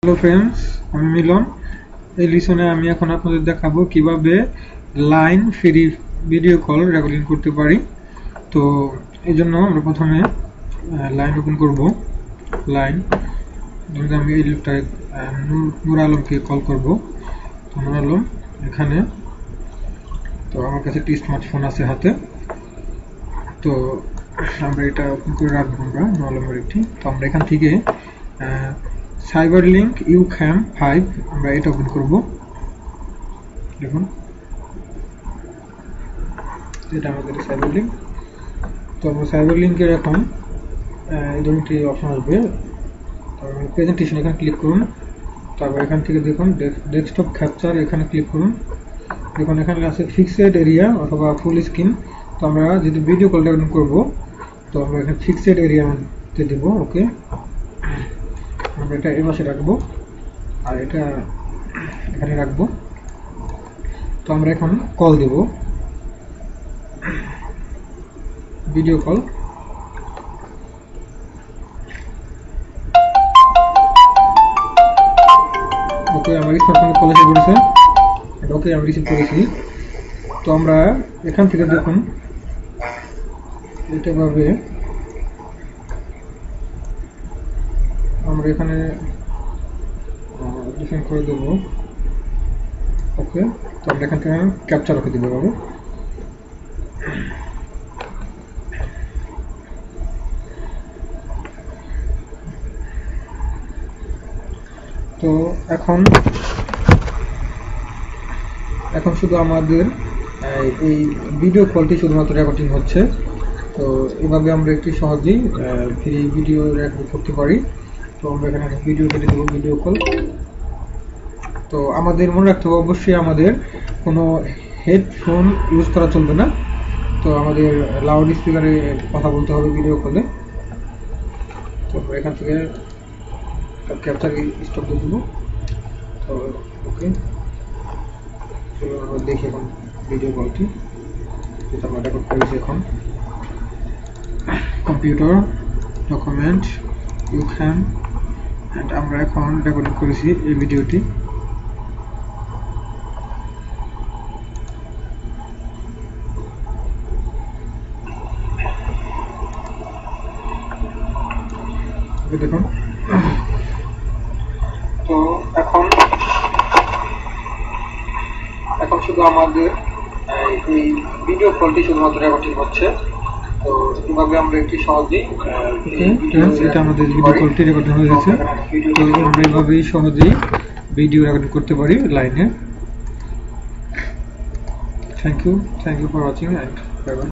Hello friends, আমি মিলন। এই লিসনে আমি এখন আপনাদের দেখাবো কিভাবে line free video call recording করতে পারি। তো এই জন্য আমরা প্রথমে লাইন ওপেন করব। লাইন ধরুন আমি এই লোকটায় নূর আলমকে কল করব। তো নূর আলম এখানে, তো আমার কাছে একটি স্মার্টফোন আছে হাতে, তো আমরা এটা ওপেন করে রাখবো। আমরা নূর আলমের একটি, তো আমরা এখান থেকে সাইবারলিংক UCAM 5 আমরা এটা ওপেন করব। দেখুন এটা আমাদের সাইবারলিংক। তো আমরা সাইবারলিংকের এখন এই ধরনের একটি অপশন আসবে, তারপর প্রেজেন্টেশন এখানে ক্লিক করুন। তারপর এখান থেকে দেখুন ডেস্কটপ ক্যাপচার এখানে ক্লিক করুন। দেখুন এখানে আছে ফিক্সড এরিয়া অথবা ফুল স্ক্রিন। তো আমরা যদি ভিডিও কল রেকর্ডিং করব, তো আমরা এখানে ফিক্সড এরিয়াতে দেব। ওকে, আমরা এটা এই পাশে রাখবো আর এটা এখানে রাখবো। তো আমরা এখন কল দেব, ভিডিও কল। ওকে, আমার স্মার্টফোনে কল এসে পড়েছে। ওকে, আমি রিসিভ করেছি। তো আমরা এখান থেকে দেখুন এটা ভাবে আমরা এখানে ডিফাইন করে দেব। ওকে, তো আমরা এখান থেকে ক্যাপচার রেখে দিব ভাবে। তো এখন শুধু আমাদের এই ভিডিও কলটি শুধুমাত্র রেকর্ডিং হচ্ছে। তো এভাবে আমরা একটি সহজেই ফ্রি ভিডিও রেকর্ড করতে পারি। তো আমরা এখানে ভিডিও কেটে দেবো, ভিডিও কল। তো আমাদের মনে রাখতে হবে অবশ্যই আমাদের কোনো হেডফোন ইউজ করা চলবে না। তো আমাদের লাউড স্পিকারে কথা বলতে হবে ভিডিও কলে। তো আমরা এখান থেকে ক্যাপচার স্টপ দিয়ে দেবো। তো ওকে, আমরা দেখি এখন ভিডিও কলটি যেটা আমরা রেকর্ড করেছি। এখন কম্পিউটার ডকুমেন্ট UCAM এন্ড আমরা এখন রেকর্ডিং করেছি এই ভিডিওটি। দেখুন, তো এখন শুধু আমাদের এই ভিডিও কলটি শুধুমাত্র রেকর্ডিং হচ্ছে। তো এভাবে আমরা একটি সহজেই এটা আমাদের ভিডিও কলটি রেকর্ডিং হয়ে গেছে। তো আমরা এভাবেই সহজেই ভিডিও রেকর্ডিং করতে পারি লাইনে। Thank you for watching and bye by.